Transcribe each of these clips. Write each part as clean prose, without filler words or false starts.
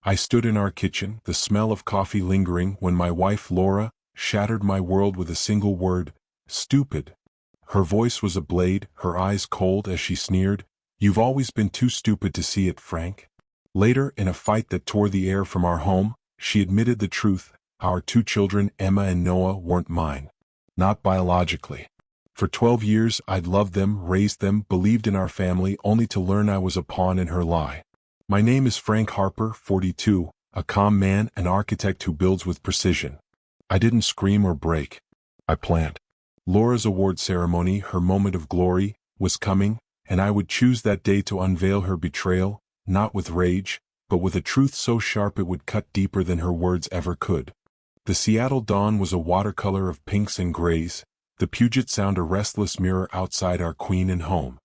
I stood in our kitchen, the smell of coffee lingering, when my wife Laura shattered my world with a single word: stupid. Her voice was a blade, her eyes cold as she sneered, "You've always been too stupid to see it, Frank." Later, in a fight that tore the air from our home, she admitted the truth: our 2 children, Emma and Noah, weren't mine. Not biologically. For 12 years I'd loved them, raised them, believed in our family, only to learn I was a pawn in her lie. My name is Frank Harper, 42, a calm man, an architect who builds with precision. I didn't scream or break. I planned. Laura's award ceremony, her moment of glory, was coming, and I would choose that day to unveil her betrayal, not with rage, but with a truth so sharp it would cut deeper than her words ever could. The Seattle dawn was a watercolor of pinks and grays, the Puget Sound a restless mirror outside our queen and home.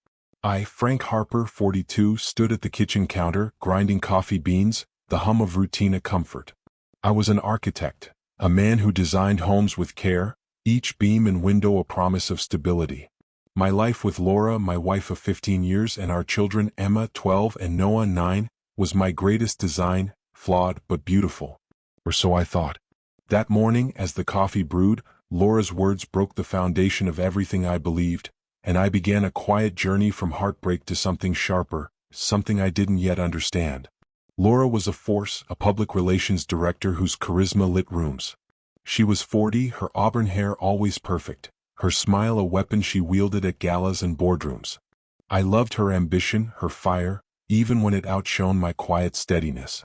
I, Frank Harper, 42, stood at the kitchen counter, grinding coffee beans, the hum of routine a comfort. I was an architect, a man who designed homes with care, each beam and window a promise of stability. My life with Laura, my wife of 15 years, and our children, Emma, 12, and Noah, 9, was my greatest design, flawed but beautiful. Or so I thought. That morning, as the coffee brewed, Laura's words broke the foundation of everything I believed, and I began a quiet journey from heartbreak to something sharper, something I didn't yet understand. Laura was a force, a public relations director whose charisma lit rooms. She was 40, her auburn hair always perfect, her smile a weapon she wielded at galas and boardrooms. I loved her ambition, her fire, even when it outshone my quiet steadiness.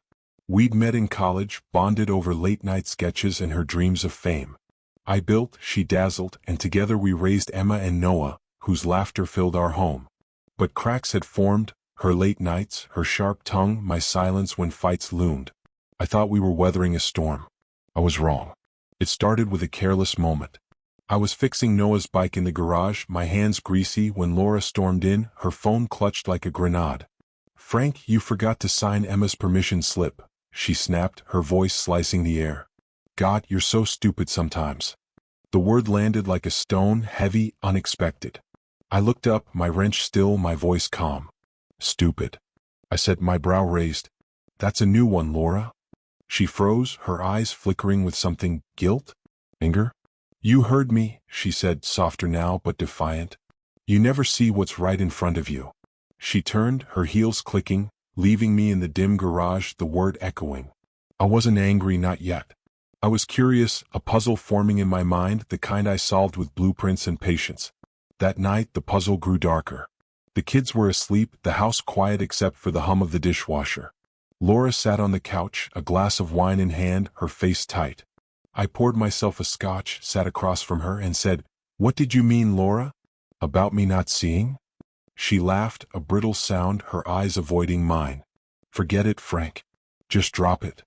We'd met in college, bonded over late-night sketches and her dreams of fame. I built, she dazzled, and together we raised Emma and Noah, whose laughter filled our home. But cracks had formed, her late nights, her sharp tongue, my silence when fights loomed. I thought we were weathering a storm. I was wrong. It started with a careless moment. I was fixing Noah's bike in the garage, my hands greasy, when Laura stormed in, her phone clutched like a grenade. "Frank, you forgot to sign Emma's permission slip," she snapped, her voice slicing the air. "God, you're so stupid sometimes." The word landed like a stone, heavy, unexpected. I looked up, my wrench still, my voice calm. "Stupid," I said, my brow raised. "That's a new one, Laura." She froze, her eyes flickering with something: guilt? Anger? "You heard me," she said, softer now but defiant. "You never see what's right in front of you." She turned, her heels clicking, leaving me in the dim garage, the word echoing. I wasn't angry, not yet. I was curious, a puzzle forming in my mind, the kind I solved with blueprints and patience. That night, the puzzle grew darker. The kids were asleep, the house quiet except for the hum of the dishwasher. Laura sat on the couch, a glass of wine in hand, her face tight. I poured myself a scotch, sat across from her, and said, "What did you mean, Laura? About me not seeing?" She laughed, a brittle sound, her eyes avoiding mine. "Forget it, Frank. Just drop it."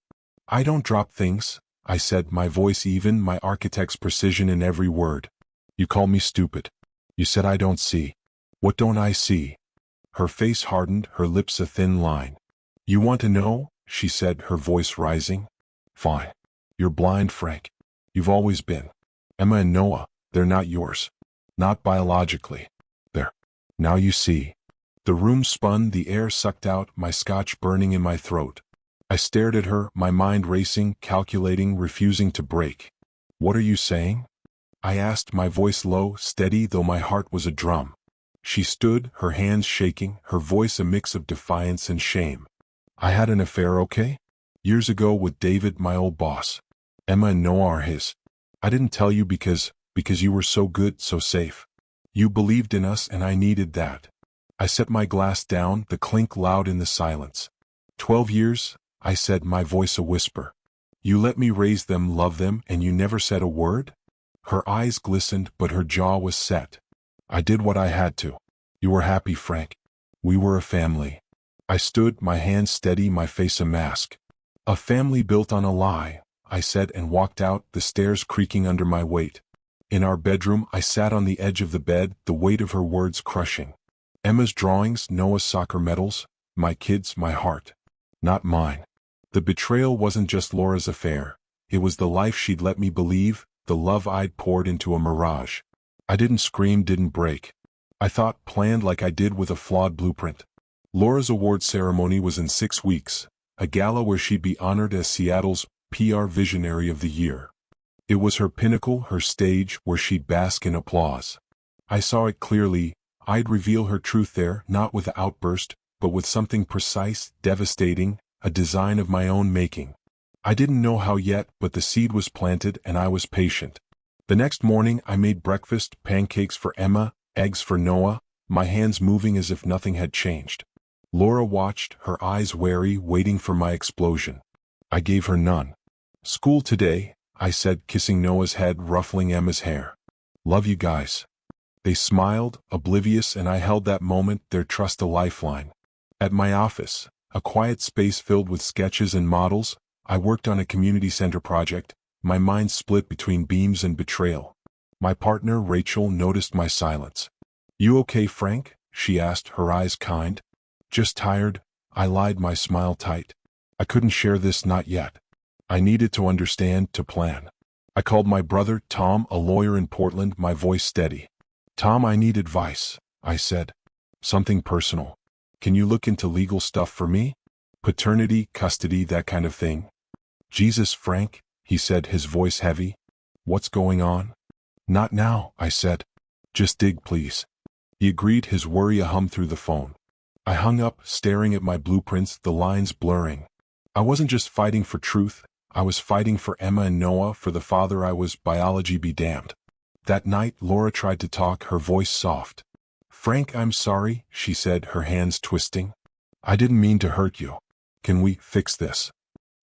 "I don't drop things," I said, my voice even, my architect's precision in every word. "You call me stupid. You said I don't see. What don't I see?" Her face hardened, her lips a thin line. "You want to know?" she said, her voice rising. "Fine. You're blind, Frank. You've always been. Emma and Noah, they're not yours. Not biologically. They're. Now you see." The room spun, the air sucked out, my scotch burning in my throat. I stared at her, my mind racing, calculating, refusing to break. "What are you saying?" I asked, my voice low, steady, though my heart was a drum. She stood, her hands shaking, her voice a mix of defiance and shame. "I had an affair, okay? Years ago with David, my old boss. Emma and Noah are his. I didn't tell you because you were so good, so safe. You believed in us and I needed that." I set my glass down, the clink loud in the silence. 12 years, I said, my voice a whisper. "You let me raise them, love them, and you never said a word?" Her eyes glistened, but her jaw was set. "I did what I had to. You were happy, Frank. We were a family." I stood, my hands steady, my face a mask. "A family built on a lie," I said, and walked out, the stairs creaking under my weight. In our bedroom, I sat on the edge of the bed, the weight of her words crushing. Emma's drawings, Noah's soccer medals, my kids, my heart. Not mine. The betrayal wasn't just Laura's affair. It was the life she'd let me believe, the love I'd poured into a mirage. I didn't scream, didn't break. I thought, planned like I did with a flawed blueprint. Laura's award ceremony was in 6 weeks, a gala where she'd be honored as Seattle's PR Visionary of the Year. It was her pinnacle, her stage, where she'd bask in applause. I saw it clearly. I'd reveal her truth there, not with an outburst, but with something precise, devastating, a design of my own making. I didn't know how yet, but the seed was planted and I was patient. The next morning I made breakfast, pancakes for Emma, eggs for Noah, my hands moving as if nothing had changed. Laura watched, her eyes wary, waiting for my explosion. I gave her none. "School today," I said, kissing Noah's head, ruffling Emma's hair. "Love you guys." They smiled, oblivious, and I held that moment, their trust a lifeline. At my office, a quiet space filled with sketches and models, I worked on a community center project, my mind split between beams and betrayal. My partner, Rachel, noticed my silence. "You okay, Frank?" she asked, her eyes kind. "Just tired," I lied, my smile tight. I couldn't share this, not yet. I needed to understand, to plan. I called my brother, Tom, a lawyer in Portland, my voice steady. "Tom, I need advice," I said. "Something personal. Can you look into legal stuff for me? Paternity, custody, that kind of thing." "Jesus, Frank," he said, his voice heavy. "What's going on?" "Not now," I said. "Just dig, please." He agreed, his worry a hum through the phone. I hung up, staring at my blueprints, the lines blurring. I wasn't just fighting for truth, I was fighting for Emma and Noah, for the father I was, biology be damned. That night, Laura tried to talk, her voice soft. "Frank, I'm sorry," she said, her hands twisting. "I didn't mean to hurt you. Can we fix this?"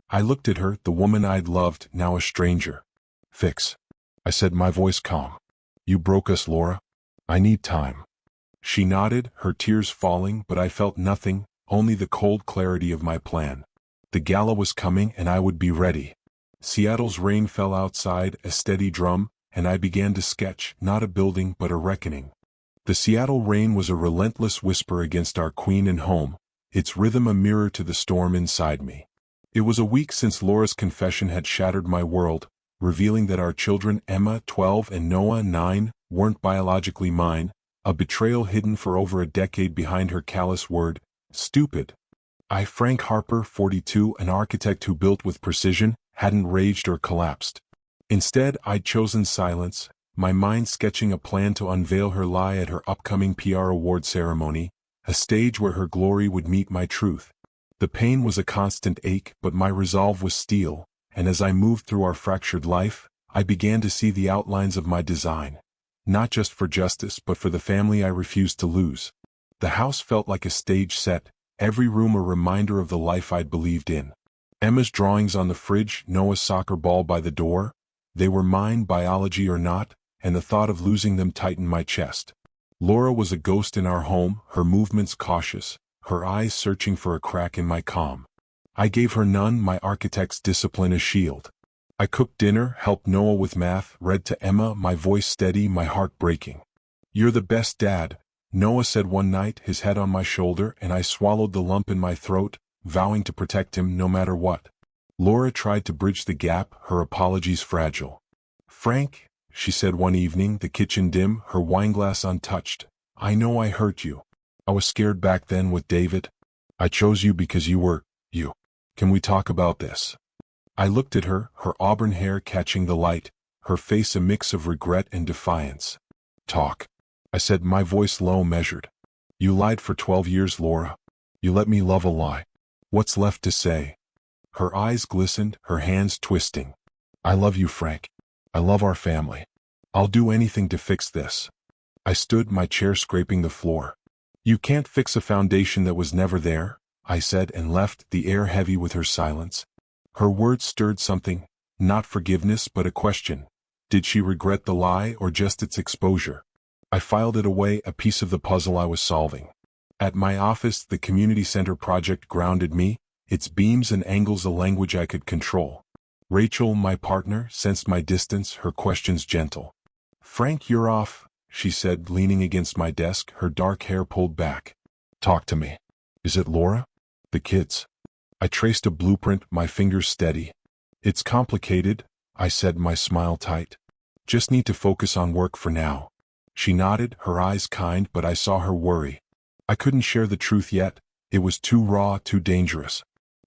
I looked at her, the woman I'd loved, now a stranger. "Fix," I said, my voice calm. "You broke us, Laura. I need time." She nodded, her tears falling, but I felt nothing, only the cold clarity of my plan. The gala was coming and I would be ready. Seattle's rain fell outside, a steady drum, and I began to sketch, not a building but a reckoning. The Seattle rain was a relentless whisper against our queen and home, its rhythm a mirror to the storm inside me. It was a week since Laura's confession had shattered my world, revealing that our children, Emma, 12, and Noah, 9, weren't biologically mine, a betrayal hidden for over a decade behind her callous word, "stupid." I, Frank Harper, 42, an architect who built with precision, hadn't raged or collapsed. Instead, I'd chosen silence, my mind sketching a plan to unveil her lie at her upcoming PR award ceremony, a stage where her glory would meet my truth. The pain was a constant ache, but my resolve was steel, and as I moved through our fractured life, I began to see the outlines of my design. Not just for justice, but for the family I refused to lose. The house felt like a stage set, every room a reminder of the life I'd believed in. Emma's drawings on the fridge, Noah's soccer ball by the door, they were mine, biology or not, and the thought of losing them tightened my chest. Laura was a ghost in our home, her movements cautious, her eyes searching for a crack in my calm. I gave her none, my architect's discipline a shield. I cooked dinner, helped Noah with math, read to Emma, my voice steady, my heart breaking. "You're the best dad," Noah said one night, his head on my shoulder, and I swallowed the lump in my throat, vowing to protect him no matter what. Laura tried to bridge the gap, her apologies fragile. "Frank," she said one evening, the kitchen dim, her wineglass untouched, "I know I hurt you. I was scared back then with David. I chose you because you were you. Can we talk about this?" I looked at her, her auburn hair catching the light, her face a mix of regret and defiance. "Talk," I said, my voice low, measured. "You lied for 12 years, Laura. You let me love a lie. What's left to say?" Her eyes glistened, her hands twisting. "I love you, Frank. I love our family. I'll do anything to fix this." I stood, my chair scraping the floor. "You can't fix a foundation that was never there," I said, and left, the air heavy with her silence. Her words stirred something, not forgiveness but a question. Did she regret the lie or just its exposure? I filed it away, a piece of the puzzle I was solving. At my office, the community center project grounded me, its beams and angles a language I could control. Rachel, my partner, sensed my distance, her questions gentle. "Frank, you're off," she said, leaning against my desk, her dark hair pulled back. "Talk to me. Is it Laura? The kids?" I traced a blueprint, my fingers steady. "It's complicated," I said, my smile tight. "Just need to focus on work for now." She nodded, her eyes kind, but I saw her worry. I couldn't share the truth yet, it was too raw, too dangerous.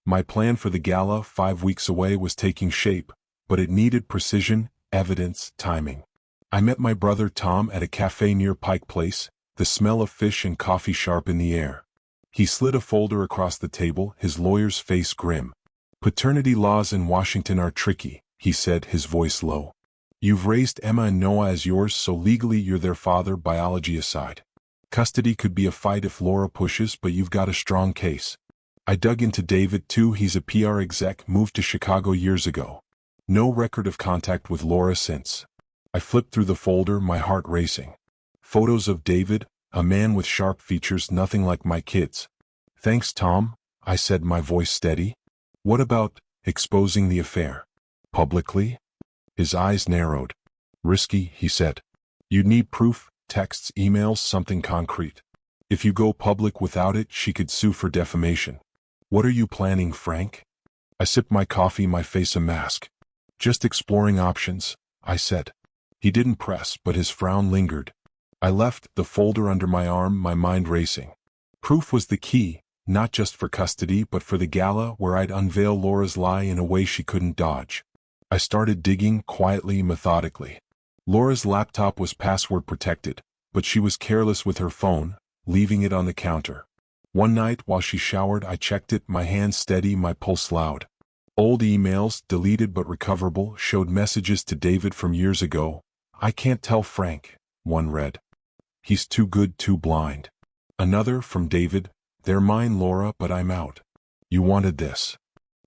My plan for the gala 5 weeks away was taking shape, but it needed precision, evidence, timing. I met my brother Tom at a cafe near Pike Place, the smell of fish and coffee sharp in the air. He slid a folder across the table, his lawyer's face grim. "Paternity laws in Washington are tricky," he said, his voice low. "You've raised Emma and Noah as yours, so legally you're their father, biology aside. Custody could be a fight if Laura pushes, but you've got a strong case." I dug into David too. He's a PR exec, moved to Chicago years ago. No record of contact with Laura since. I flipped through the folder, my heart racing. Photos of David, a man with sharp features, nothing like my kids. "Thanks, Tom," I said, my voice steady. "What about exposing the affair? Publicly?" His eyes narrowed. "Risky," he said. "You'd need proof, texts, emails, something concrete. If you go public without it, she could sue for defamation." "What are you planning, Frank?" I sipped my coffee, my face a mask. "Just exploring options," I said. He didn't press, but his frown lingered. I left, the folder under my arm, my mind racing. Proof was the key, not just for custody but for the gala where I'd unveil Laura's lie in a way she couldn't dodge. I started digging, quietly, methodically. Laura's laptop was password protected, but she was careless with her phone, leaving it on the counter. One night while she showered I checked it, my hands steady, my pulse loud. Old emails, deleted but recoverable, showed messages to David from years ago. "I can't tell Frank," one read. "He's too good, too blind." Another, from David, "They're mine, Laura, but I'm out. You wanted this."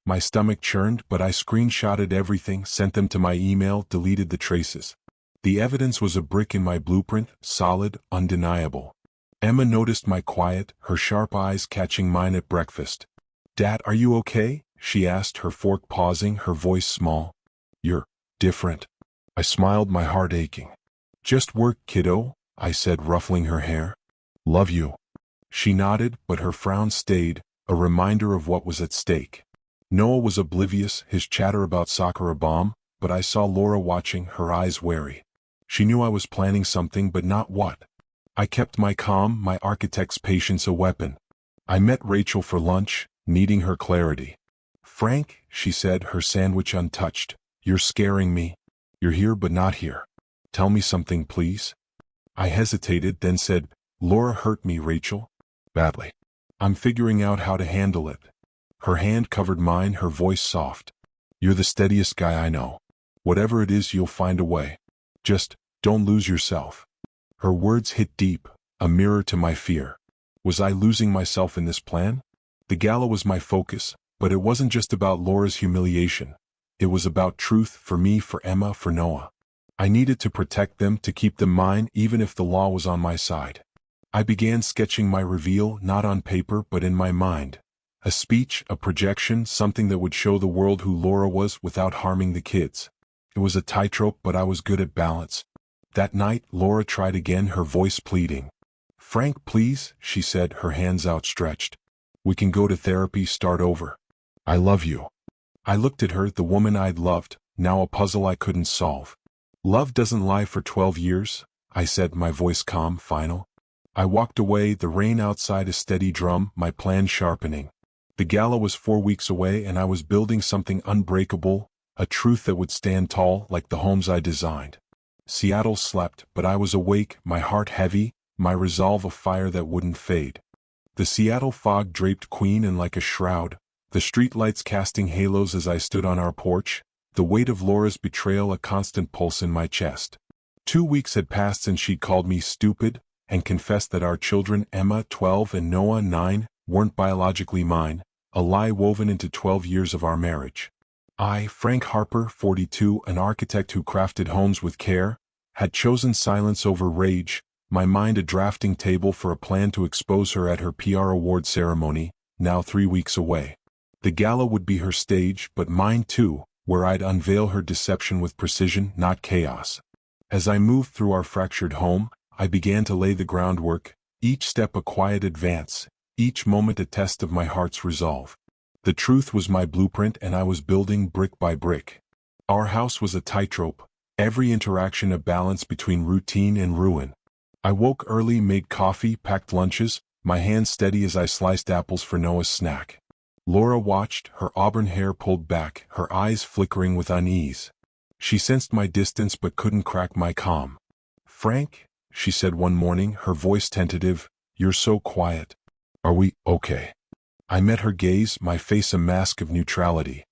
My stomach churned, but I screenshotted everything, sent them to my email, deleted the traces. The evidence was a brick in my blueprint, solid, undeniable. Emma noticed my quiet, her sharp eyes catching mine at breakfast. "Dad, are you okay?" she asked, her fork pausing, her voice small. "You're different." I smiled, my heart aching. "Just work, kiddo," I said, ruffling her hair. "Love you." She nodded, but her frown stayed, a reminder of what was at stake. Noah was oblivious, his chatter about soccer a bomb, but I saw Laura watching, her eyes wary. She knew I was planning something, but not what. I kept my calm, my architect's patience a weapon. I met Rachel for lunch, needing her clarity. "Frank," she said, her sandwich untouched, "you're scaring me. You're here but not here. Tell me something, please." I hesitated, then said, "Laura hurt me, Rachel. Badly. I'm figuring out how to handle it." Her hand covered mine, her voice soft. "You're the steadiest guy I know. Whatever it is, you'll find a way. Just don't lose yourself." Her words hit deep, a mirror to my fear. Was I losing myself in this plan? The gala was my focus, but it wasn't just about Laura's humiliation. It was about truth, for me, for Emma, for Noah. I needed to protect them, to keep them mine, even if the law was on my side. I began sketching my reveal, not on paper but in my mind. A speech, a projection, something that would show the world who Laura was without harming the kids. It was a tightrope, but I was good at balance. That night, Laura tried again, her voice pleading. "Frank, please," she said, her hands outstretched. "We can go to therapy, start over. I love you." I looked at her, the woman I'd loved, now a puzzle I couldn't solve. "Love doesn't lie for 12 years, I said, my voice calm, final. I walked away, the rain outside a steady drum, my plan sharpening. The gala was 4 weeks away and I was building something unbreakable, a truth that would stand tall like the homes I designed. Seattle slept, but I was awake, my heart heavy, my resolve a fire that wouldn't fade. The Seattle fog draped Queen and like a shroud, the streetlights casting halos as I stood on our porch, the weight of Laura's betrayal a constant pulse in my chest. 2 weeks had passed since she'd called me stupid, and confessed that our children, Emma, 12, and Noah, 9, weren't biologically mine, a lie woven into 12 years of our marriage. I, Frank Harper, 42, an architect who crafted homes with care, had chosen silence over rage, my mind a drafting table for a plan to expose her at her PR award ceremony, now 3 weeks away. The gala would be her stage, but mine too, where I'd unveil her deception with precision, not chaos. As I moved through our fractured home, I began to lay the groundwork, each step a quiet advance, each moment a test of my heart's resolve. The truth was my blueprint and I was building brick by brick. Our house was a tightrope, every interaction a balance between routine and ruin. I woke early, made coffee, packed lunches, my hands steady as I sliced apples for Noah's snack. Laura watched, her auburn hair pulled back, her eyes flickering with unease. She sensed my distance but couldn't crack my calm. "Frank," she said one morning, her voice tentative, "you're so quiet. Are we okay?" I met her gaze, my face a mask of neutrality.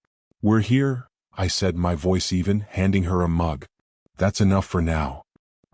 "We're here," I said, my voice even, handing her a mug. "That's enough for now."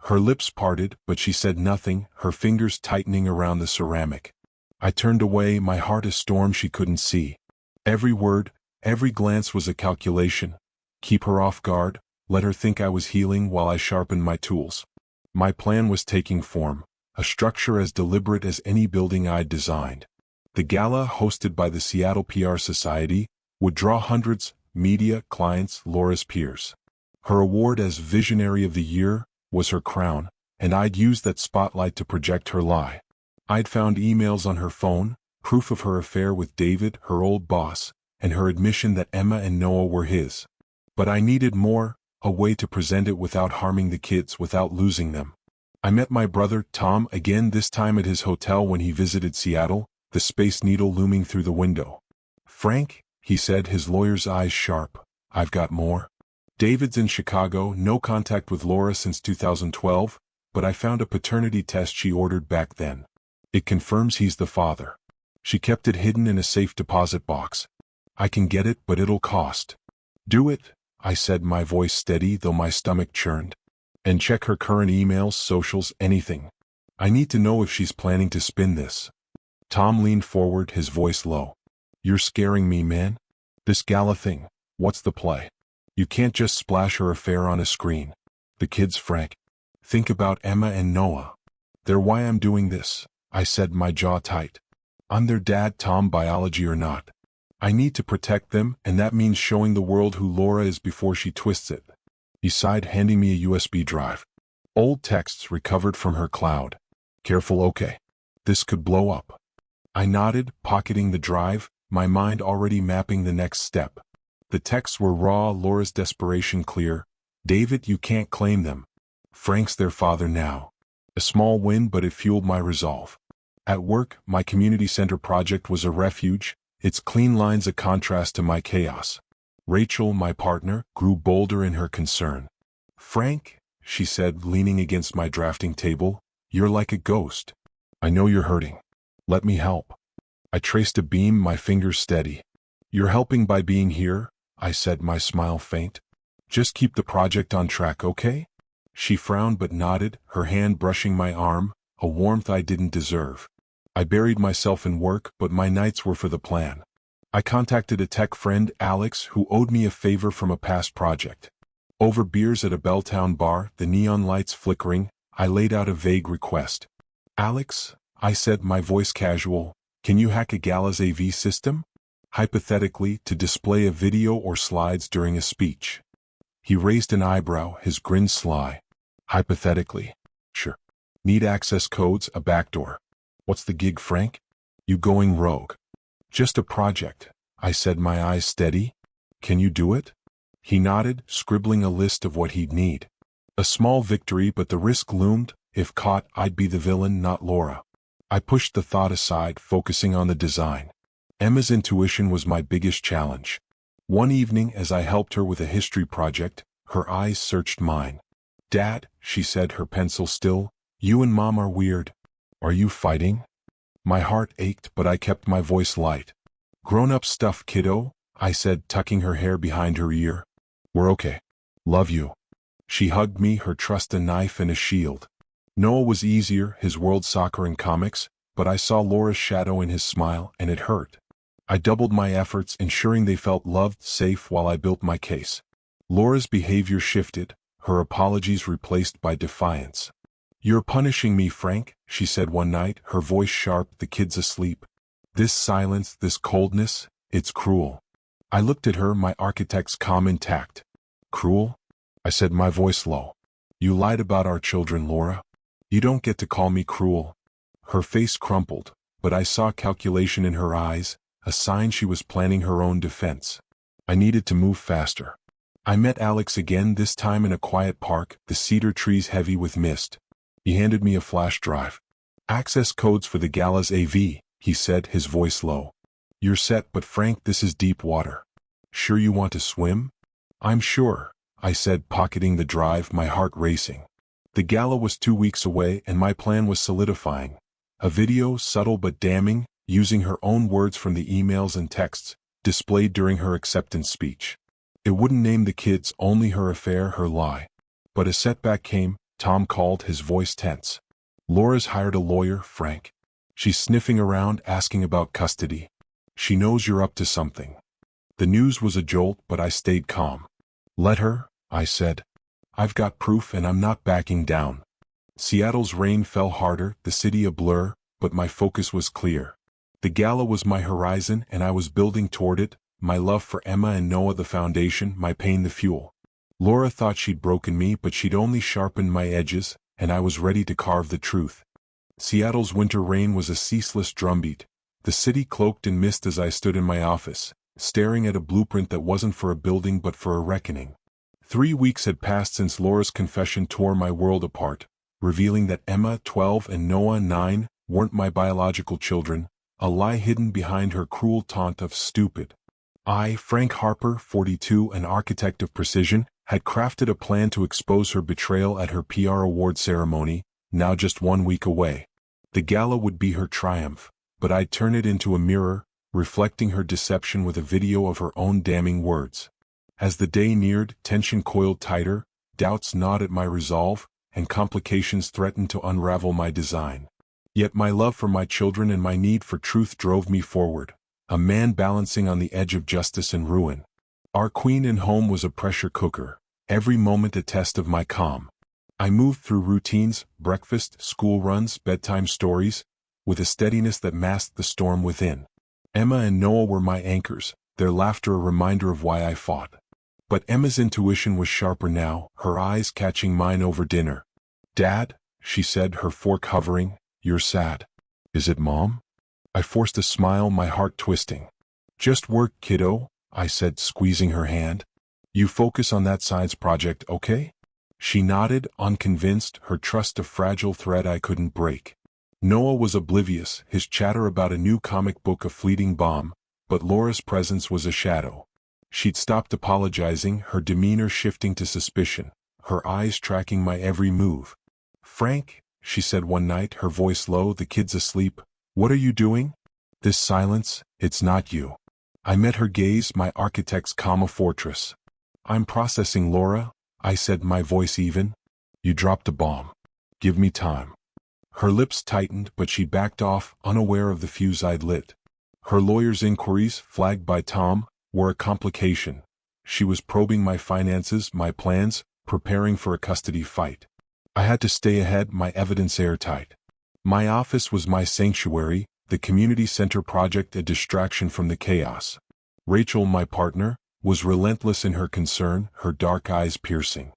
Her lips parted, but she said nothing, her fingers tightening around the ceramic. I turned away, my heart a storm she couldn't see. Every word, every glance was a calculation. Keep her off guard, let her think I was healing while I sharpened my tools. My plan was taking form, a structure as deliberate as any building I'd designed. The gala, hosted by the Seattle PR Society, would draw hundreds, media, clients, Laura's peers. Her award as Visionary of the Year was her crown, and I'd use that spotlight to project her lie. I'd found emails on her phone, proof of her affair with David, her old boss, and her admission that Emma and Noah were his. But I needed more, a way to present it without harming the kids, without losing them. I met my brother, Tom, again, this time at his hotel when he visited Seattle, the Space Needle looming through the window. "Frank," he said, his lawyer's eyes sharp, "I've got more. David's in Chicago, no contact with Laura since 2012, but I found a paternity test she ordered back then. It confirms he's the father. She kept it hidden in a safe deposit box. I can get it, but it'll cost." "Do it," I said, my voice steady though my stomach churned. "And check her current emails, socials, anything. I need to know if she's planning to spin this." Tom leaned forward, his voice low. "You're scaring me, man. This gala thing, what's the play? You can't just splash her affair on a screen. The kids, Frank. Think about Emma and Noah. They're why I'm doing this," I said, my jaw tight. "I'm their dad, Tom, biology or not. I need to protect them, and that means showing the world who Laura is before she twists it." He sighed, handing me a USB drive. Old texts recovered from her cloud. "Careful, okay. This could blow up." I nodded, pocketing the drive, my mind already mapping the next step. The texts were raw, Laura's desperation clear. "David, you can't claim them. Frank's their father now." A small win, but it fueled my resolve. At work, my community center project was a refuge, its clean lines a contrast to my chaos. Rachel, my partner, grew bolder in her concern. "Frank," she said, leaning against my drafting table, "you're like a ghost. I know you're hurting. Let me help." I traced a beam, my fingers steady. "You're helping by being here," I said, my smile faint. "Just keep the project on track, okay?" She frowned but nodded, her hand brushing my arm, a warmth I didn't deserve. I buried myself in work, but my nights were for the plan. I contacted a tech friend, Alex, who owed me a favor from a past project. Over beers at a Belltown bar, the neon lights flickering, I laid out a vague request. "Alex," I said, my voice casual, "can you hack a gala's AV system? Hypothetically, to display a video or slides during a speech." He raised an eyebrow, his grin sly. "Hypothetically. Sure. Need access codes, a backdoor. What's the gig, Frank? You going rogue?" "Just a project," I said, my eyes steady. "Can you do it?" He nodded, scribbling a list of what he'd need. A small victory, but the risk loomed. If caught, I'd be the villain, not Laura. I pushed the thought aside, focusing on the design. Emma's intuition was my biggest challenge. One evening, as I helped her with a history project, her eyes searched mine. "Dad," she said, her pencil still, "you and Mom are weird. Are you fighting?" My heart ached, but I kept my voice light. "Grown-up stuff, kiddo," I said, tucking her hair behind her ear. "We're okay. Love you." She hugged me, her trust a knife and a shield. Noah was easier, his world soccer and comics, but I saw Laura's shadow in his smile, and it hurt. I doubled my efforts, ensuring they felt loved, safe, while I built my case. Laura's behavior shifted, her apologies replaced by defiance. "You're punishing me, Frank," she said one night, her voice sharp, the kids asleep. "This silence, this coldness, it's cruel." I looked at her, my architect's calm intact. "Cruel?" I said, my voice low. "You lied about our children, Laura. You don't get to call me cruel." Her face crumpled, but I saw calculation in her eyes, a sign she was planning her own defense. I needed to move faster. I met Alex again, this time in a quiet park, the cedar trees heavy with mist. He handed me a flash drive. "Access codes for the gala's AV," he said, his voice low. You're set, but Frank, this is deep water. Sure you want to swim? I'm sure, I said, pocketing the drive, my heart racing. The gala was 2 weeks away and my plan was solidifying. A video, subtle but damning, using her own words from the emails and texts, displayed during her acceptance speech. It wouldn't name the kids, only her affair, her lie. But a setback came. Tom called, his voice tense. Laura's hired a lawyer, Frank. She's sniffing around, asking about custody. She knows you're up to something. The news was a jolt, but I stayed calm. Let her, I said. I've got proof and I'm not backing down. Seattle's rain fell harder, the city a blur, but my focus was clear. The gala was my horizon and I was building toward it, my love for Emma and Noah the foundation, my pain the fuel. Laura thought she'd broken me, but she'd only sharpened my edges, and I was ready to carve the truth. Seattle's winter rain was a ceaseless drumbeat, the city cloaked in mist as I stood in my office, staring at a blueprint that wasn't for a building but for a reckoning. 3 weeks had passed since Laura's confession tore my world apart, revealing that Emma, 12, and Noah, 9, weren't my biological children, a lie hidden behind her cruel taunt of stupid. I, Frank Harper, 42, an architect of precision, had crafted a plan to expose her betrayal at her PR award ceremony, now just 1 week away. The gala would be her triumph, but I'd turn it into a mirror, reflecting her deception with a video of her own damning words. As the day neared, tension coiled tighter, doubts gnawed at my resolve, and complications threatened to unravel my design. Yet my love for my children and my need for truth drove me forward, a man balancing on the edge of justice and ruin. Our queen in home was a pressure cooker, every moment a test of my calm. I moved through routines, breakfast, school runs, bedtime stories, with a steadiness that masked the storm within. Emma and Noah were my anchors, their laughter a reminder of why I fought. But Emma's intuition was sharper now, her eyes catching mine over dinner. Dad, she said, her fork hovering, you're sad. Is it, Mom? I forced a smile, my heart twisting. Just work, kiddo, I said, squeezing her hand. You focus on that science project, okay? She nodded, unconvinced, her trust a fragile thread I couldn't break. Noah was oblivious, his chatter about a new comic book a fleeting bomb, but Laura's presence was a shadow. She'd stopped apologizing, her demeanor shifting to suspicion, her eyes tracking my every move. Frank, she said one night, her voice low, the kids asleep, what are you doing? This silence, it's not you. I met her gaze, my architect's calm fortress. I'm processing, Laura, I said, my voice even. You dropped a bomb. Give me time. Her lips tightened, but she backed off, unaware of the fuse I'd lit. Her lawyer's inquiries, flagged by Tom, were a complication. She was probing my finances, my plans, preparing for a custody fight. I had to stay ahead, my evidence airtight. My office was my sanctuary, the community center project a distraction from the chaos. Rachel, my partner, was relentless in her concern, her dark eyes piercing.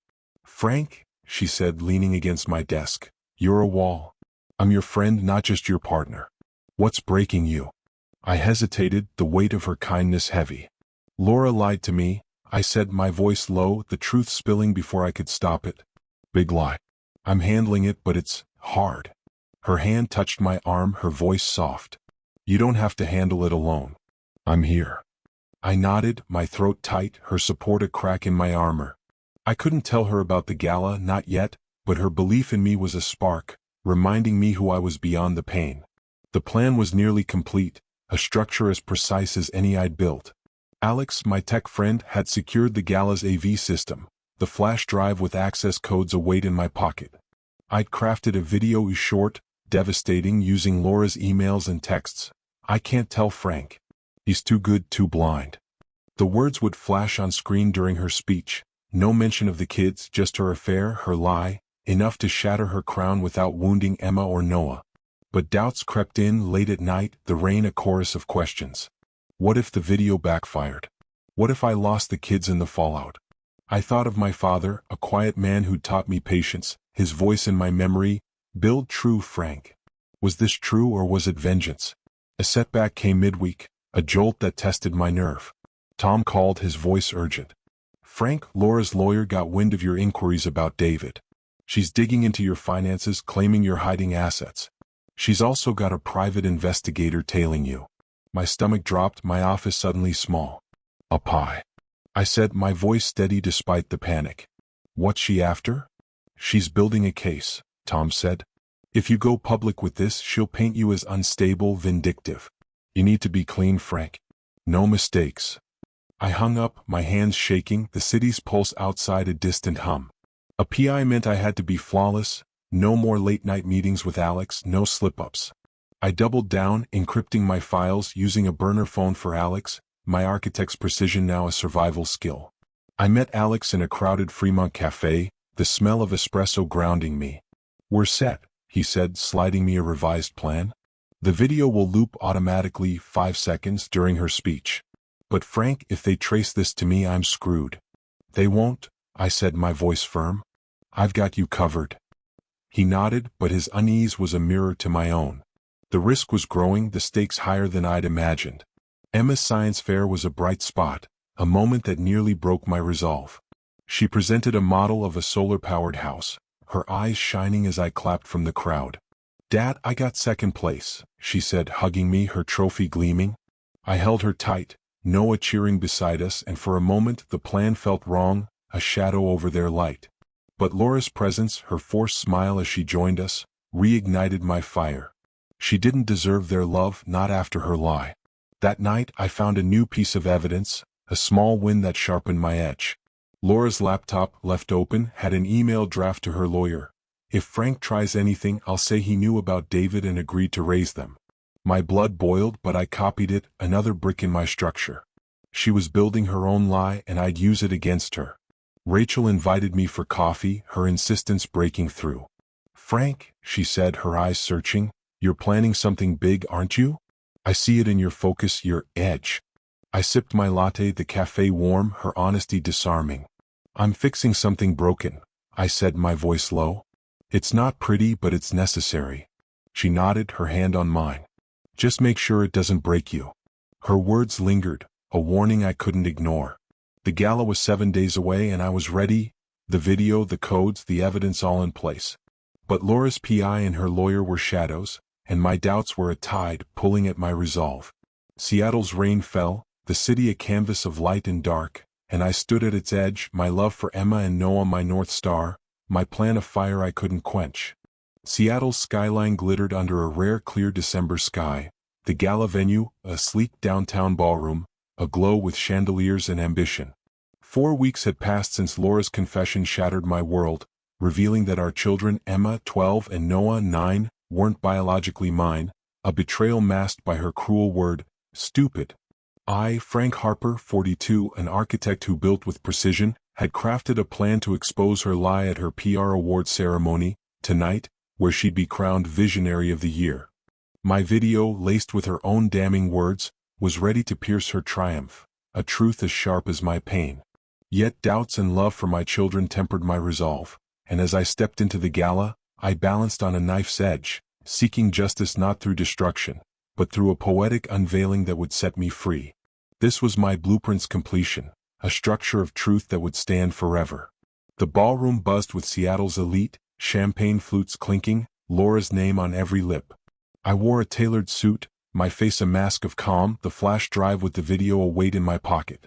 Frank, she said, leaning against my desk, you're a wall. I'm your friend, not just your partner. What's breaking you? I hesitated, the weight of her kindness heavy. Laura lied to me, I said, my voice low, the truth spilling before I could stop it. Big lie. I'm handling it, but it's hard. Her hand touched my arm, her voice soft. You don't have to handle it alone. I'm here. I nodded, my throat tight, her support a crack in my armor. I couldn't tell her about the gala, not yet, but her belief in me was a spark, reminding me who I was beyond the pain. The plan was nearly complete, a structure as precise as any I'd built. Alex, my tech friend, had secured the gala's AV system, the flash drive with access codes await in my pocket. I'd crafted a video short, devastating, using Laura's emails and texts. I can't tell Frank. He's too good, too blind. The words would flash on screen during her speech, no mention of the kids, just her affair, her lie, enough to shatter her crown without wounding Emma or Noah. But doubts crept in late at night, the rain a chorus of questions. What if the video backfired? What if I lost the kids in the fallout? I thought of my father, a quiet man who'd taught me patience, his voice in my memory, build true, Frank. Was this true or was it vengeance? A setback came midweek, a jolt that tested my nerve. Tom called, his voice urgent. Frank, Laura's lawyer got wind of your inquiries about David. She's digging into your finances, claiming you're hiding assets. She's also got a private investigator tailing you. My stomach dropped, my office suddenly small. A pie. I said, my voice steady despite the panic. What's she after? She's building a case, Tom said. If you go public with this, she'll paint you as unstable, vindictive. You need to be clean, Frank. No mistakes. I hung up, my hands shaking, the city's pulse outside a distant hum. A PI meant I had to be flawless, no more late-night meetings with Alex, no slip-ups. I doubled down, encrypting my files, using a burner phone for Alex, my architect's precision now a survival skill. I met Alex in a crowded Fremont cafe, the smell of espresso grounding me. We're set, he said, sliding me a revised plan. The video will loop automatically 5 seconds during her speech. But Frank, if they trace this to me, I'm screwed. They won't, I said, my voice firm. I've got you covered. He nodded, but his unease was a mirror to my own. The risk was growing, the stakes higher than I'd imagined. Emma's science fair was a bright spot, a moment that nearly broke my resolve. She presented a model of a solar-powered house, her eyes shining as I clapped from the crowd. Dad, I got second place, she said, hugging me, her trophy gleaming. I held her tight, Noah cheering beside us, and for a moment the plan felt wrong, a shadow over their light. But Laura's presence, her forced smile as she joined us, reignited my fire. She didn't deserve their love, not after her lie. That night I found a new piece of evidence, a small win that sharpened my edge. Laura's laptop, left open, had an email draft to her lawyer. If Frank tries anything, I'll say he knew about David and agreed to raise them. My blood boiled, but I copied it, another brick in my structure. She was building her own lie, and I'd use it against her. Rachel invited me for coffee, her insistence breaking through. Frank, she said, her eyes searching, you're planning something big, aren't you? I see it in your focus, your edge. I sipped my latte, the cafe warm, her honesty disarming. I'm fixing something broken, I said, my voice low. It's not pretty, but it's necessary. She nodded, her hand on mine. Just make sure it doesn't break you. Her words lingered, a warning I couldn't ignore. The gala was 7 days away and I was ready, the video, the codes, the evidence all in place. But Laura's PI and her lawyer were shadows, and my doubts were a tide pulling at my resolve. Seattle's rain fell, the city a canvas of light and dark, and I stood at its edge, my love for Emma and Noah my North Star, my plan of fire I couldn't quench. Seattle's skyline glittered under a rare clear December sky, the gala venue, a sleek downtown ballroom, aglow with chandeliers and ambition. 4 weeks had passed since Laura's confession shattered my world, revealing that our children, Emma, 12, and Noah, 9, weren't biologically mine, a betrayal masked by her cruel word, stupid. I, Frank Harper, 42, an architect who built with precision, had crafted a plan to expose her lie at her PR award ceremony, tonight, where she'd be crowned Visionary of the Year. My video, laced with her own damning words, was ready to pierce her triumph, a truth as sharp as my pain. Yet doubts and love for my children tempered my resolve, and as I stepped into the gala, I balanced on a knife's edge, seeking justice not through destruction, but through a poetic unveiling that would set me free. This was my blueprint's completion, a structure of truth that would stand forever. The ballroom buzzed with Seattle's elite, champagne flutes clinking, Laura's name on every lip. I wore a tailored suit, my face a mask of calm, the flash drive with the video a weight in my pocket.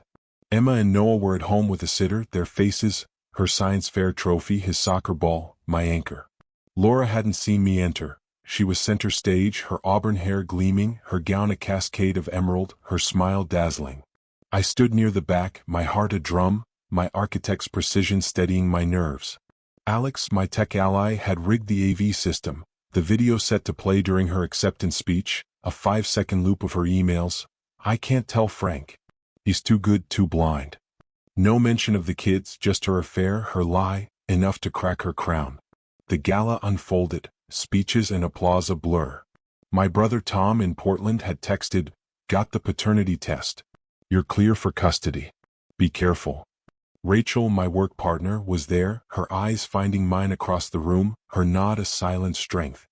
Emma and Noah were at home with a sitter, their faces, her science fair trophy, his soccer ball, my anchor. Laura hadn't seen me enter. She was center stage, her auburn hair gleaming, her gown a cascade of emerald, her smile dazzling. I stood near the back, my heart a drum, my architect's precision steadying my nerves. Alex, my tech ally, had rigged the AV system, the video set to play during her acceptance speech, a 5-second loop of her emails. I can't tell Frank. He's too good, too blind. No mention of the kids, just her affair, her lie, enough to crack her crown. The gala unfolded, speeches and applause a blur. My brother Tom in Portland had texted, "Got the paternity test. You're clear for custody. Be careful." Rachel, my work partner, was there, her eyes finding mine across the room, her nod a silent strength.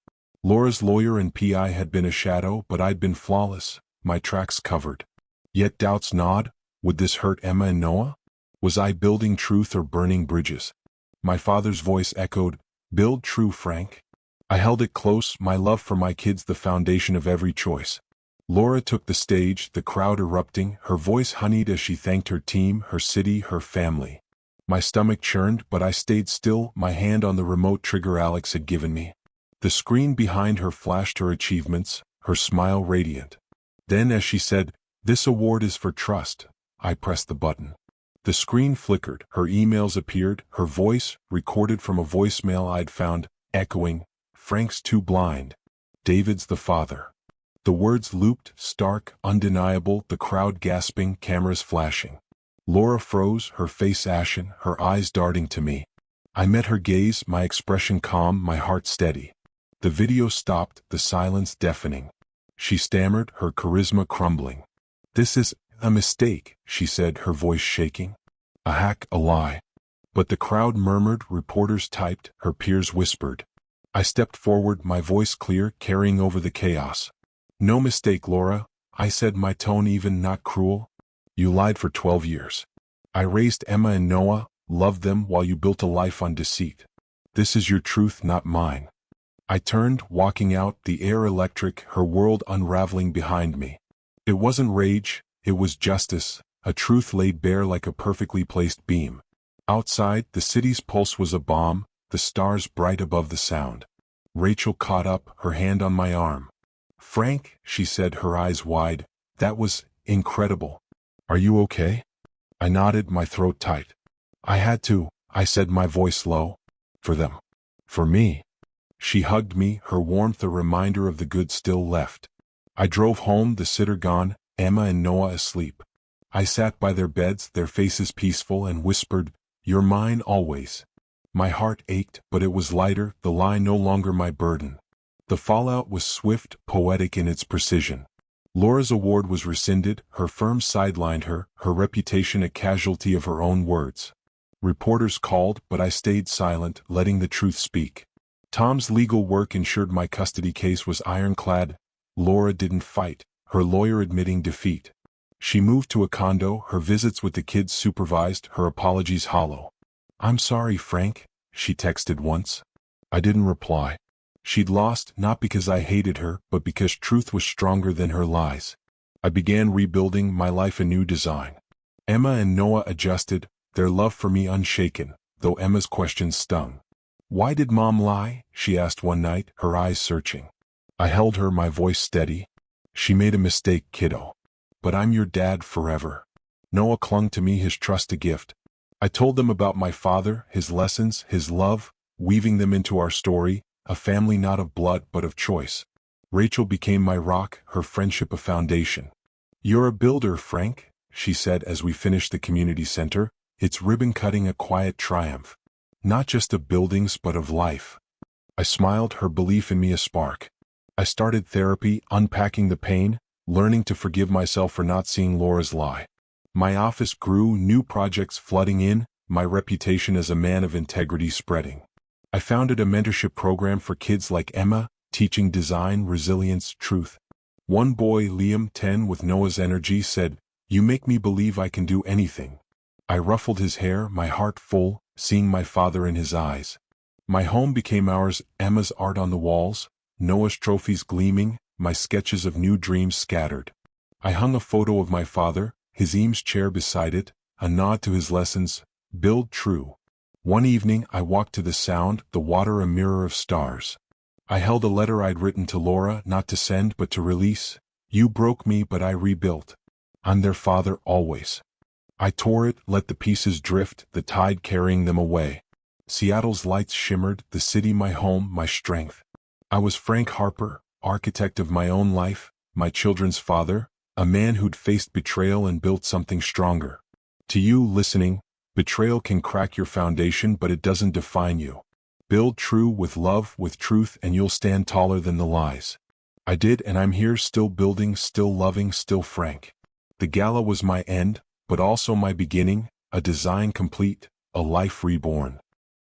Laura's lawyer and PI had been a shadow, but I'd been flawless, my tracks covered. Yet doubts gnawed. Would this hurt Emma and Noah? Was I building truth or burning bridges? My father's voice echoed, "Build true, Frank." I held it close, my love for my kids the foundation of every choice. Laura took the stage, the crowd erupting, her voice honeyed as she thanked her team, her city, her family. My stomach churned, but I stayed still, my hand on the remote trigger Alex had given me. The screen behind her flashed her achievements, her smile radiant. Then as she said, "This award is for trust," I pressed the button. The screen flickered, her emails appeared, her voice, recorded from a voicemail I'd found, echoing, "Frank's too blind. David's the father." The words looped, stark, undeniable, the crowd gasping, cameras flashing. Laura froze, her face ashen, her eyes darting to me. I met her gaze, my expression calm, my heart steady. The video stopped, the silence deafening. She stammered, her charisma crumbling. "This is a mistake," she said, her voice shaking. "A hack, a lie." But the crowd murmured, reporters typed, her peers whispered. I stepped forward, my voice clear, carrying over the chaos. "No mistake, Laura," I said, my tone even, not cruel. "You lied for 12 years. I raised Emma and Noah, loved them while you built a life on deceit. This is your truth, not mine." I turned, walking out, the air electric, her world unraveling behind me. It wasn't rage, it was justice, a truth laid bare like a perfectly placed beam. Outside, the city's pulse was a bomb, the stars bright above the sound. Rachel caught up, her hand on my arm. "Frank," she said, her eyes wide, "that was incredible. Are you okay?" I nodded, my throat tight. "I had to," I said, my voice low. "For them. For me." She hugged me, her warmth a reminder of the good still left. I drove home, the sitter gone, Emma and Noah asleep. I sat by their beds, their faces peaceful, and whispered, "You're mine always." My heart ached, but it was lighter, the lie no longer my burden. The fallout was swift, poetic in its precision. Laura's award was rescinded, her firm sidelined her reputation a casualty of her own words. Reporters called, but I stayed silent, letting the truth speak. Tom's legal work ensured my custody case was ironclad. Laura didn't fight, her lawyer admitting defeat. She moved to a condo, her visits with the kids supervised, her apologies hollow. "I'm sorry, Frank," she texted once. I didn't reply. She'd lost, not because I hated her, but because truth was stronger than her lies. I began rebuilding, my life a new design. Emma and Noah adjusted, their love for me unshaken, though Emma's questions stung. "Why did Mom lie?" she asked one night, her eyes searching. I held her, my voice steady. "She made a mistake, kiddo. But I'm your dad forever." Noah clung to me, his trust a gift. I told them about my father, his lessons, his love, weaving them into our story, a family not of blood but of choice. Rachel became my rock, her friendship a foundation. "You're a builder, Frank," she said as we finished the community center, its ribbon cutting a quiet triumph. "Not just of buildings but of life." I smiled, her belief in me a spark. I started therapy, unpacking the pain, learning to forgive myself for not seeing Laura's lie. My office grew, new projects flooding in, my reputation as a man of integrity spreading. I founded a mentorship program for kids like Emma, teaching design, resilience, truth. One boy, Liam, 10, with Noah's energy, said, "You make me believe I can do anything." I ruffled his hair, my heart full, seeing my father in his eyes. My home became ours, Emma's art on the walls, Noah's trophies gleaming, my sketches of new dreams scattered. I hung a photo of my father, his Eames chair beside it, a nod to his lessons, "Build true." One evening I walked to the sound, the water a mirror of stars. I held a letter I'd written to Laura, not to send but to release. "You broke me but I rebuilt. I'm their father always." I tore it, let the pieces drift, the tide carrying them away. Seattle's lights shimmered, the city my home, my strength. I was Frank Harper, architect of my own life, my children's father, a man who'd faced betrayal and built something stronger. To you listening, betrayal can crack your foundation but it doesn't define you. Build true with love, with truth, and you'll stand taller than the lies. I did, and I'm here, still building, still loving, still Frank. The gala was my end, but also my beginning, a design complete, a life reborn.